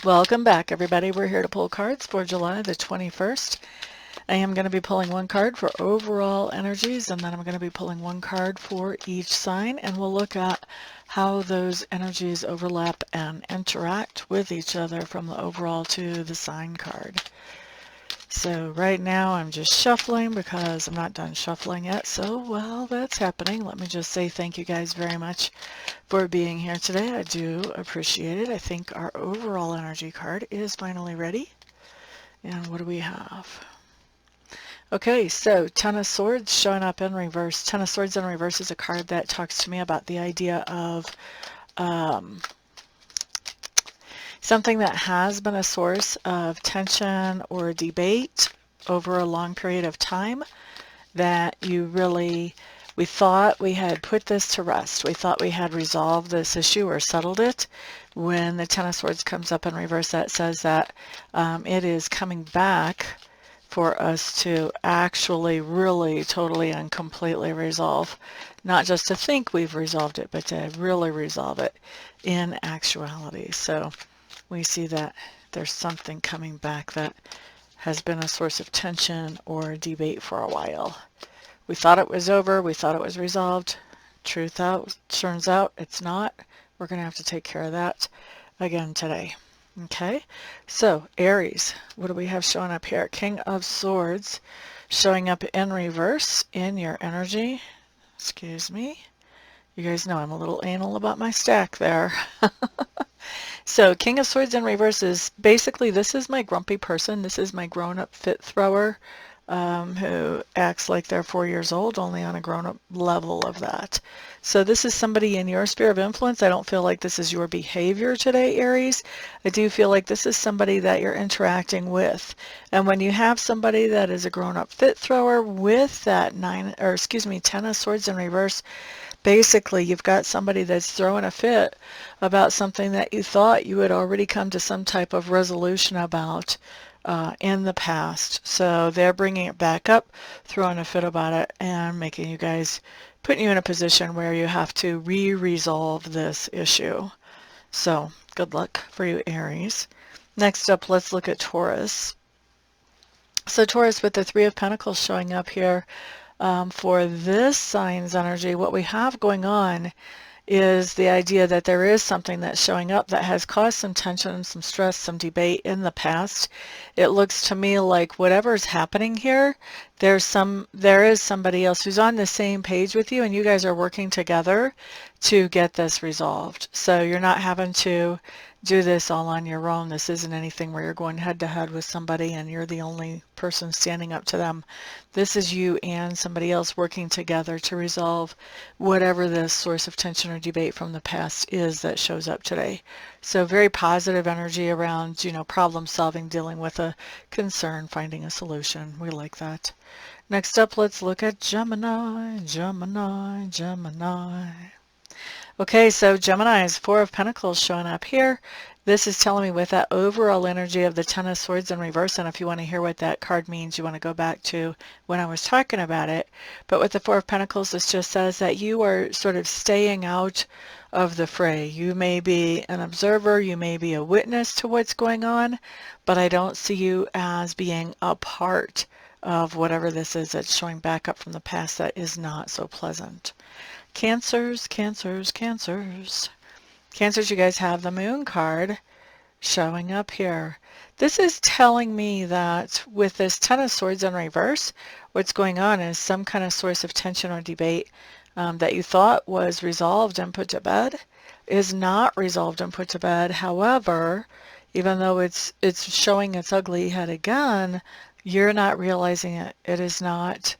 Welcome back, everybody. We're here to pull cards for July the 21st. I am going to be pulling one card for overall energies, and then I'm going to be pulling one card for each sign, and we'll look at how those energies overlap and interact with each other from the overall to the sign card. So right now I'm just shuffling because I'm not done shuffling yet. So while that's happening, let me just say thank you guys very much for being here today. I do appreciate it. I think our overall energy card is finally ready. And what do we have? Okay, so Ten of Swords showing up in reverse. Ten of Swords in reverse is a card that talks to me about the idea of something that has been a source of tension or debate over a long period of time that we thought we had put this to rest. We thought we had resolved this issue or settled it. When the Ten of Swords comes up in reverse, that says that it is coming back for us to actually really totally and completely resolve. Not just to think we've resolved it, but to really resolve it in actuality. So we see that there's something coming back that has been a source of tension or debate for a while. We thought it was over, we thought it was resolved. Turns out it's not. We're going to have to take care of that again today. Okay, so Aries, what do we have showing up here? King of Swords showing up in reverse in your energy. Excuse me. You guys know I'm a little anal about my stack there. So King of Swords in reverse is basically, this is my grumpy person. This is my grown-up fit thrower who acts like they're 4 years old, only on a grown-up level of that. So this is somebody in your sphere of influence. I don't feel like this is your behavior today, Aries. I do feel like this is somebody that you're interacting with. And when you have somebody that is a grown-up fit thrower with that Ten of Swords in reverse, basically, you've got somebody that's throwing a fit about something that you thought you had already come to some type of resolution about in the past. So they're bringing it back up, throwing a fit about it, and making you guys, putting you in a position where you have to resolve this issue. So good luck for you, Aries. Next up, let's look at Taurus. So Taurus with the Three of Pentacles showing up here. For this sign's energy, what we have going on is the idea that there is something that's showing up that has caused some tension, some stress, some debate in the past. It looks to me like whatever's happening here, there is somebody else who's on the same page with you, and you guys are working together to get this resolved. So you're not having to do this all on your own. This isn't anything where you're going head to head with somebody and you're the only person standing up to them. This is you and somebody else working together to resolve whatever this source of tension or debate from the past is that shows up today. So very positive energy around, problem solving, dealing with a concern, finding a solution. We like that. Next up, let's look at Gemini. Okay, so Gemini's Four of Pentacles showing up here. This is telling me with that overall energy of the Ten of Swords in reverse, and if you want to hear what that card means, you want to go back to when I was talking about it. But with the Four of Pentacles, this just says that you are sort of staying out of the fray. You may be an observer, you may be a witness to what's going on, but I don't see you as being a part of whatever this is that's showing back up from the past that is not so pleasant. Cancers, Cancers, you guys have the Moon card showing up here. This is telling me that with this Ten of Swords in reverse, what's going on is some kind of source of tension or debate that you thought was resolved and put to bed is not resolved and put to bed. However, even though it's showing its ugly head again, you're not realizing it. It is not.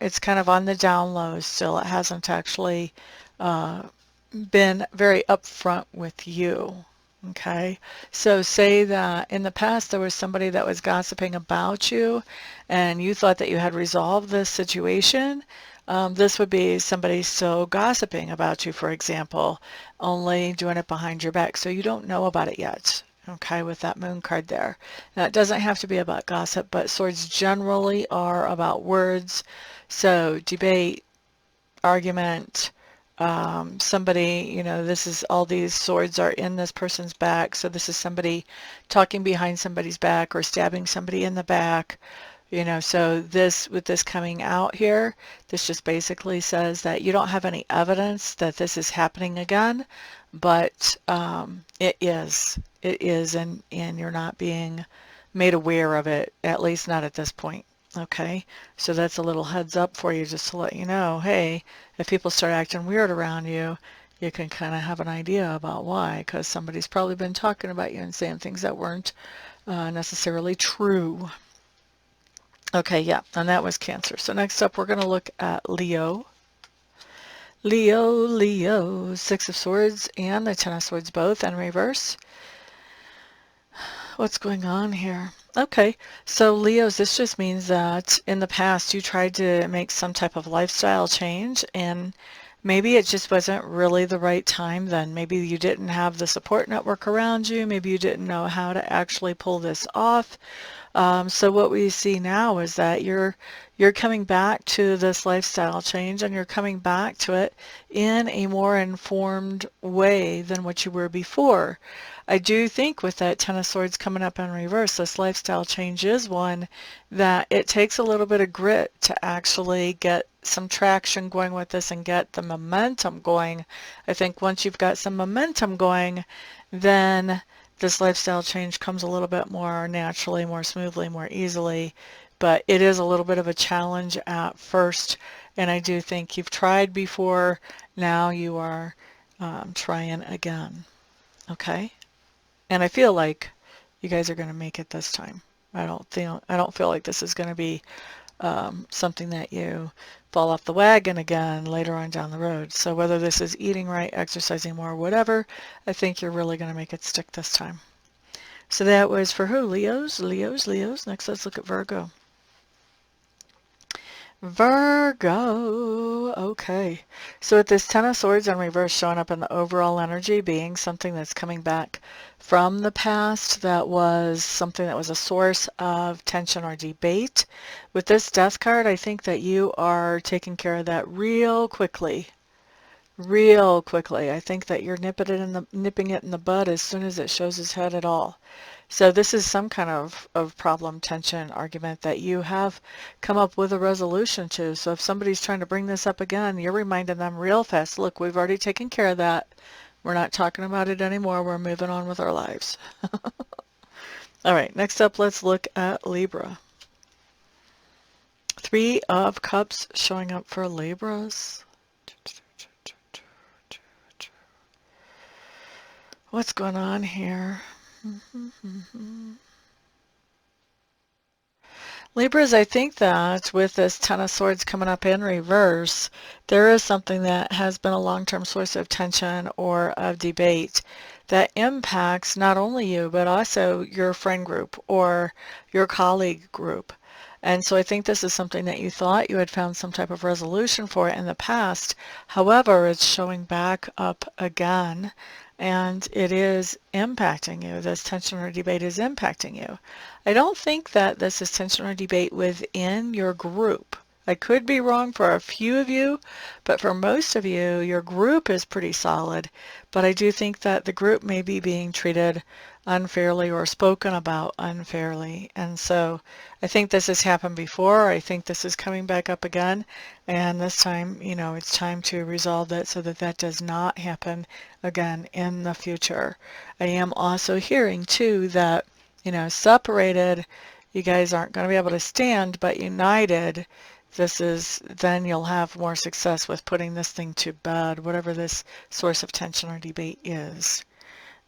It's kind of on the down low still. It hasn't actually been very upfront with you. Okay, so say that in the past there was somebody that was gossiping about you and you thought that you had resolved this situation. This would be somebody still gossiping about you, for example, only doing it behind your back. So you don't know about it yet. Okay, with that Moon card there. Now, it doesn't have to be about gossip, but swords generally are about words. So debate, argument, somebody, you know, this is all these swords are in this person's back. So this is somebody talking behind somebody's back or stabbing somebody in the back. You know, so this, with this coming out here, this just basically says that you don't have any evidence that this is happening again, but it is, and you're not being made aware of it, at least not at this point. Okay, so that's a little heads up for you, just to let you know, hey, if people start acting weird around you, you can kind of have an idea about why, because somebody's probably been talking about you and saying things that weren't necessarily true. Okay, yeah, and that was Cancer. So next up, we're going to look at Leo. Leo, Six of Swords and the Ten of Swords both in reverse. What's going on here? Okay, so Leos, this just means that in the past you tried to make some type of lifestyle change, and maybe it just wasn't really the right time then. Maybe you didn't have the support network around you. Maybe you didn't know how to actually pull this off. So what we see now is that you're coming back to this lifestyle change, and you're coming back to it in a more informed way than what you were before. I do think with that Ten of Swords coming up in reverse, this lifestyle change is one that it takes a little bit of grit to actually get some traction going with this and get the momentum going. I think once you've got some momentum going, then this lifestyle change comes a little bit more naturally, more smoothly, more easily, but it is a little bit of a challenge at first, and I do think you've tried before, now you are trying again, okay? And I feel like you guys are going to make it this time. I don't feel like this is going to be something that you fall off the wagon again later on down the road. So whether this is eating right, exercising more, whatever, I think you're really going to make it stick this time. So that was for who? Leos. Next, let's look at Virgo. Virgo. Okay. So with this Ten of Swords in reverse showing up in the overall energy being something that's coming back from the past, that was something that was a source of tension or debate. With this Death card, I think that you are taking care of that real quickly. Real quickly. I think that you're nipping it in the bud as soon as it shows its head at all. So this is some kind of problem, tension, argument that you have come up with a resolution to. So if somebody's trying to bring this up again, you're reminding them real fast, look, we've already taken care of that. We're not talking about it anymore. We're moving on with our lives. All right, next up, let's look at Libra. Three of Cups showing up for Libras. What's going on here? Libras, I think that with this Ten of Swords coming up in reverse, there is something that has been a long-term source of tension or of debate that impacts not only you, but also your friend group or your colleague group. And so I think this is something that you thought you had found some type of resolution for in the past. However, it's showing back up again, and it is impacting you. This tension or debate is impacting you. I don't think that this is tension or debate within your group. I could be wrong for a few of you, but for most of you, your group is pretty solid. But I do think that the group may be being treated unfairly or spoken about unfairly. And so I think this has happened before. I think this is coming back up again. And this time, you know, it's time to resolve that so that that does not happen again in the future. I am also hearing too that, you know, separated, you guys aren't going to be able to stand, but united, then you'll have more success with putting this thing to bed, whatever this source of tension or debate is.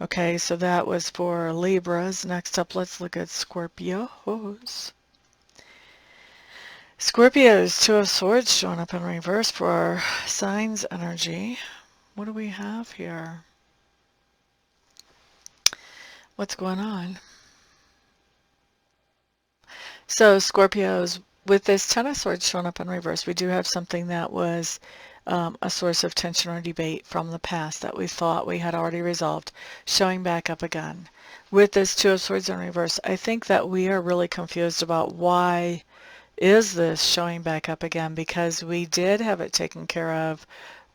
Okay, so that was for Libras. Next up, let's look at Scorpios. Scorpios, Two of Swords showing up in reverse for our signs energy. What do we have here? What's going on? So Scorpios, with this Ten of Swords showing up in reverse, we do have something that was a source of tension or debate from the past that we thought we had already resolved, showing back up again. With this Two of Swords in reverse, I think that we are really confused about why is this showing back up again, because we did have it taken care of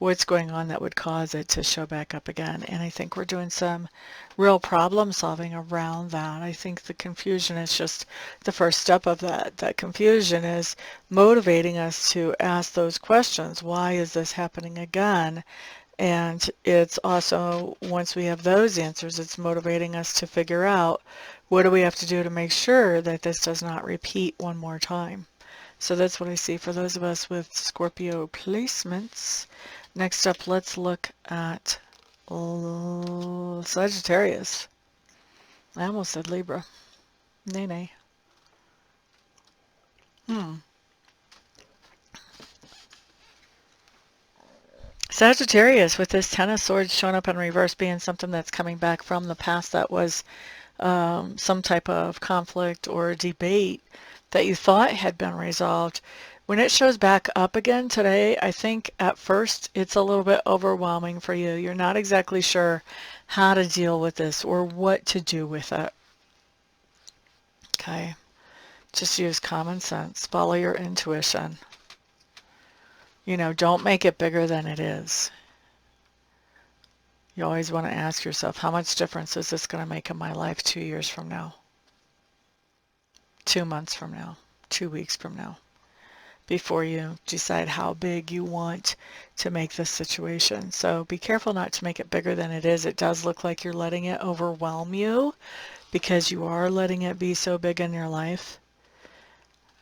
what's going on that would cause it to show back up again. And I think we're doing some real problem solving around that. I think the confusion is just the first step of that. That confusion is motivating us to ask those questions. Why is this happening again? And it's also, once we have those answers, it's motivating us to figure out what do we have to do to make sure that this does not repeat one more time. So that's what I see for those of us with Scorpio placements. Next up, let's look at Sagittarius. I almost said Libra. Nay, nay. Sagittarius with this Ten of Swords showing up in reverse, being something that's coming back from the past that was some type of conflict or debate that you thought had been resolved. When it shows back up again today, I think at first it's a little bit overwhelming for you. You're not exactly sure how to deal with this or what to do with it. Okay, just use common sense. Follow your intuition. You know, don't make it bigger than it is. You always want to ask yourself, how much difference is this going to make in my life 2 years from now? 2 months from now? 2 weeks from now? Before you decide how big you want to make this situation. So be careful not to make it bigger than it is. It does look like you're letting it overwhelm you because you are letting it be so big in your life.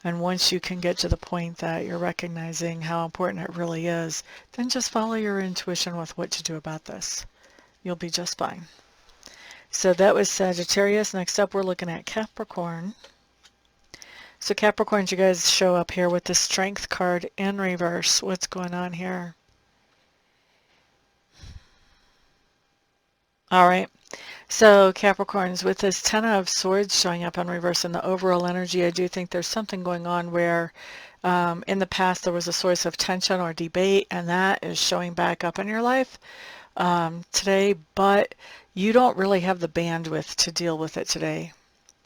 And once you can get to the point that you're recognizing how important it really is, then just follow your intuition with what to do about this. You'll be just fine. So that was Sagittarius. Next up, we're looking at Capricorn. So Capricorns, you guys show up here with the Strength card in reverse. What's going on here? All right. So Capricorns, with this Ten of Swords showing up in reverse in the overall energy, I do think there's something going on where in the past there was a source of tension or debate, and that is showing back up in your life today, but you don't really have the bandwidth to deal with it today.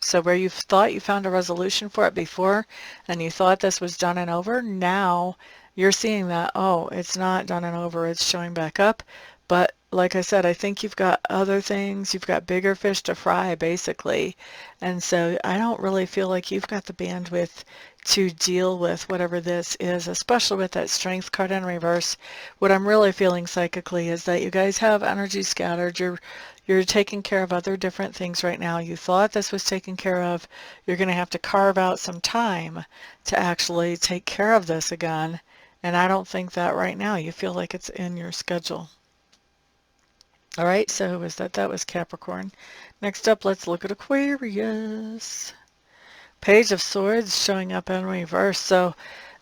So where you thought you found a resolution for it before and you thought this was done and over, now you're seeing that, oh, it's not done and over, it's showing back up. But like I said, I think you've got other things, you've got bigger fish to fry, basically. And so I don't really feel like you've got the bandwidth to deal with whatever this is, especially with that Strength card in reverse. What I'm really feeling psychically is that you guys have energy scattered. You're taking care of other different things right now. You thought this was taken care of. You're going to have to carve out some time to actually take care of this again. And I don't think that right now. You feel like it's in your schedule. All right, so that was Capricorn. Next up, let's look at Aquarius. Page of Swords showing up in reverse. So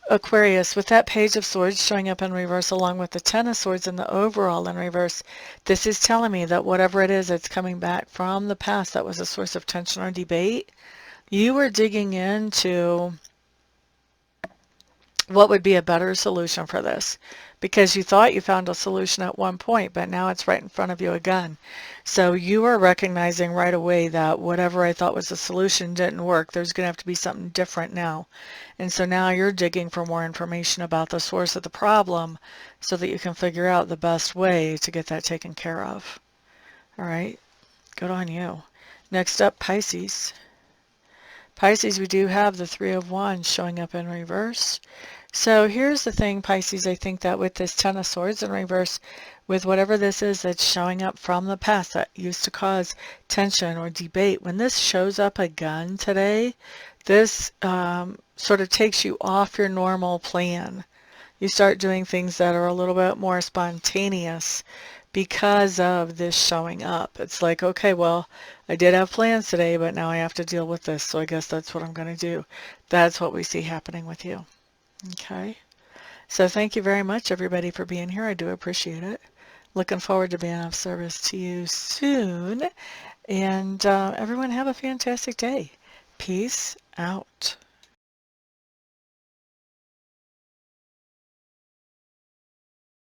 Aquarius, with that Page of Swords showing up in reverse along with the Ten of Swords and the overall in reverse, this is telling me that whatever it is that's coming back from the past that was a source of tension or debate, you were digging into what would be a better solution for this, because you thought you found a solution at one point, but now it's right in front of you again. So you are recognizing right away that whatever I thought was the solution didn't work. There's going to have to be something different now. And so now you're digging for more information about the source of the problem so that you can figure out the best way to get that taken care of. All right, good on you. Next up, Pisces. Pisces, we do have the Three of Wands showing up in reverse. So here's the thing, Pisces, I think that with this Ten of Swords in reverse, with whatever this is that's showing up from the past that used to cause tension or debate, when this shows up again today, this sort of takes you off your normal plan. You start doing things that are a little bit more spontaneous because of this showing up. It's like, okay, well, I did have plans today, but now I have to deal with this, so I guess that's what I'm going to do. That's what we see happening with you. Okay, so thank you very much, everybody, for being here. I do appreciate it. Looking forward to being of service to you soon. And everyone have a fantastic day. Peace out.